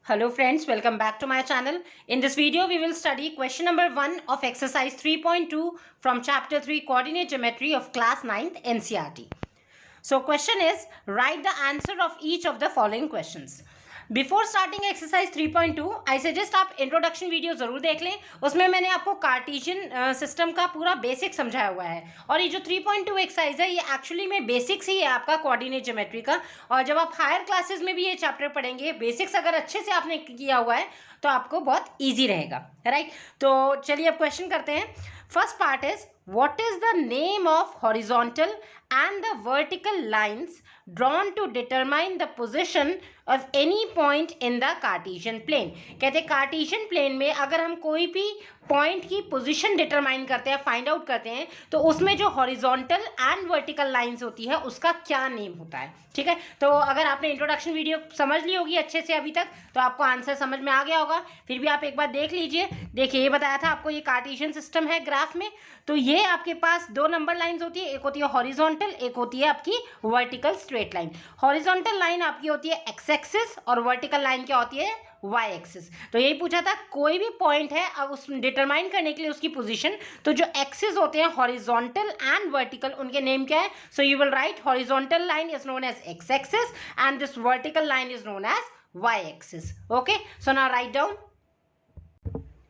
Hello friends, welcome back to my channel. In this video, we will study question number 1 of exercise 3.2 from chapter 3 coordinate geometry of class 9th NCERT. So question is, write the answer of each of the following questions. Before starting exercise 3.2 I suggest आप introduction video जरूर देख लें. उसमें मैंने आपको Cartesian system का पूरा basic समझाया हुआ है. और ये जो 3.2 एक्सरसाइज है ये एक्चुअली में बेसिक्स ही है आपका कोऑर्डिनेट ज्योमेट्री का. और जब आप हायर क्लासेस में भी ये चैप्टर पढ़ेंगे, बेसिक्स अगर अच्छे से आपने किया हुआ है तो आपको बहुत ईजी रहेगा. राइट, तो चलिए अब क्वेश्चन करते हैं. First part is, what is the name of horizontal and the vertical lines drawn to determine the position of any point in the Cartesian plane. कहते हैं कार्टेशियन प्लेन में अगर हम कोई भी पॉइंट की पोजीशन डिटरमाइन करते हैं, फाइंड आउट करते हैं, तो उसमें जो हॉरिजॉन्टल एंड वर्टिकल लाइंस होती है उसका क्या नेम होता है. ठीक है, तो अगर आपने इंट्रोडक्शन वीडियो समझ ली होगी अच्छे से अभी तक तो आपको आंसर समझ में आ गया होगा. फिर भी आप एक बार देख लीजिए. देखिए, ये बताया था आपको, ये कार्टेशियन सिस्टम है ग्राफ में. तो ये आपके पास दो नंबर लाइंस होती है, एक होती है हॉरिजॉन्टल, एक होती है आपकी vertical straight line. Horizontal line आपकी होती है एक्स एक्सिस और वर्टिकल लाइन क्या होती है वाई एक्सिस. तो यही पूछा था, कोई भी पॉइंट है अब उस डिटरमाइन करने के लिए उसकी पोजीशन, तो जो एक्सिस होते हैं हॉरिजॉन्टल एंड वर्टिकल, उनके नेम क्या है. So you will write horizontal line is known as X axis and this vertical line is known as Y axis. Okay, so now write down.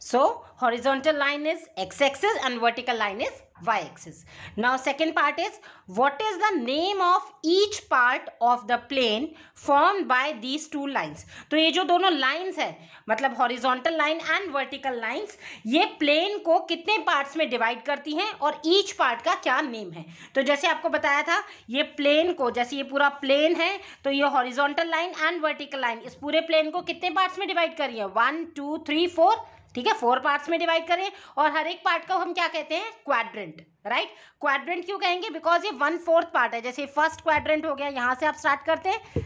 So horizontal line is x-axis and vertical line is y-axis. Now second part is, what is the name of each part of the plane formed by these two lines. तो ये जो दोनों lines है, मतलब horizontal line and vertical lines, ये plane को कितने parts में divide करती हैं और each part का क्या name है. तो जैसे आपको बताया था, ये plane को, जैसे ये पूरा plane है तो ये horizontal line and vertical line इस पूरे plane को कितने parts में divide कर रही है, 1 2 3 4. ठीक है, 4 पार्ट्स में डिवाइड करें और हर एक पार्ट को हम क्या कहते हैं, क्वाड्रेंट. राइट, क्वाड्रेंट क्यों कहेंगे, बिकॉज ये 1/4 पार्ट है. जैसे फर्स्ट क्वाड्रेंट हो गया, यहां से आप स्टार्ट करते हैं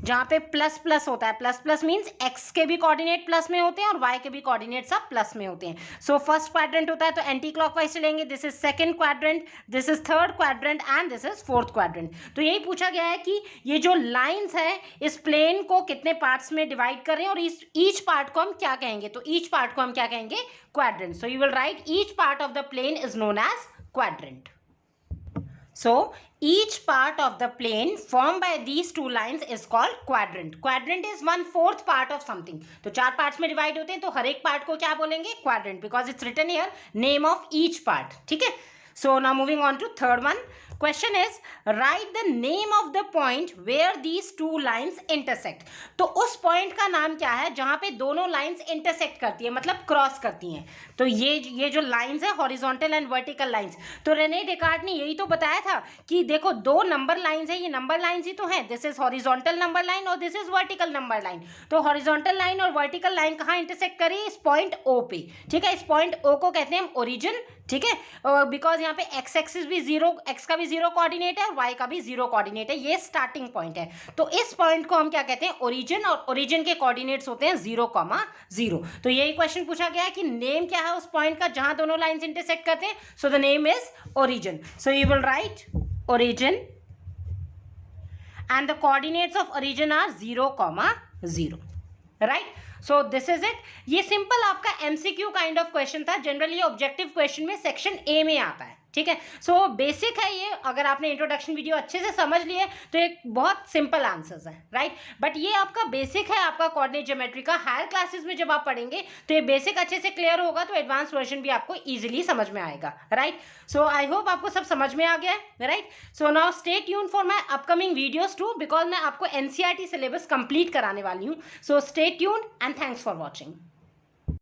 जहां पे प्लस प्लस होता है. प्लस प्लस मींस एक्स के भी कोऑर्डिनेट प्लस में होते हैं और वाई के भी कोऑर्डिनेट सब प्लस में होते हैं. सो फर्स्ट क्वाड्रेंट होता है तो एंटी क्लॉकवाइज चलेंगे. This is second quadrant, this is third quadrant and this is fourth quadrant. तो यही पूछा गया है कि ये जो लाइंस है इस प्लेन को कितने पार्ट्स में डिवाइड कर रहे हैं और इस ईच पार्ट को हम क्या कहेंगे. तो ईच पार्ट को हम क्या कहेंगे, quadrant. So you will write each part of the plane is known as quadrant. So each part of the plane formed by these two lines is called quadrant. Quadrant is 1/4 part of something. तो 4 parts में divide होते हैं तो हर एक part को क्या बोलेंगे, quadrant, because it's written here name of each part. ठीक है. So now moving on to third one. Question is, write the name of the point where these two lines intersect. तो उस पॉइंट का नाम क्या है जहां पे दोनों लाइंस इंटरसेक्ट करती है, मतलब क्रॉस करती हैं. तो ये जो लाइंस है हॉरिजॉन्टल एंड वर्टिकल लाइंस, तो रेने डेकार्ट ने यही तो बताया था कि देखो दो नंबर लाइंस है, ये नंबर लाइंस ही तो है. This is horizontal number line और this is vertical number line. तो हॉरिजॉन्टल लाइन और वर्टिकल लाइन कहाँ इंटरसेक्ट करी, इस पॉइंट ओ पे. ठीक है, इस पॉइंट ओ को कहते हैं हम ओरिजिन. ठीक है, बिकॉज यहाँ पे एक्स एक्सिस भी जीरो, एक्स का भी जीरो कोऑर्डिनेट है और वाई का भी जीरो कोऑर्डिनेट है. ये स्टार्टिंग पॉइंट है. तो इस पॉइंट को हम क्या कहते हैं, ओरिजिन. और ओरिजिन के कोऑर्डिनेट्स होते हैं 0,0. तो यही क्वेश्चन पूछा गया है कि नेम क्या है उस पॉइंट का जहां दोनों लाइंस इंटरसेक्ट करते हैं. So the name is origin. So you will write origin and the coordinates of origin are 0,0. Right, so this is it. ये सिंपल आपका एमसीक्यू काइंड ऑफ क्वेश्चन था. जनरली ऑब्जेक्टिव क्वेश्चन में section A में आता है. ठीक है, so basic है ये. अगर आपने इंट्रोडक्शन वीडियो अच्छे से समझ लिए तो एक बहुत सिंपल आंसर्स है. राइट, बट ये आपका बेसिक है आपका कोऑर्डिनेट ज्योमेट्री का. हायर क्लासेस में जब आप पढ़ेंगे तो ये बेसिक अच्छे से क्लियर होगा तो एडवांस वर्जन भी आपको इजीली समझ में आएगा. राइट, सो आई होप आपको सब समझ में आ गया है. Right, so now stay tune for my upcoming videos too, because मैं आपको एनसीईआरटी सिलेबस कंप्लीट कराने वाली हूँ. So stay tune and thanks for watching.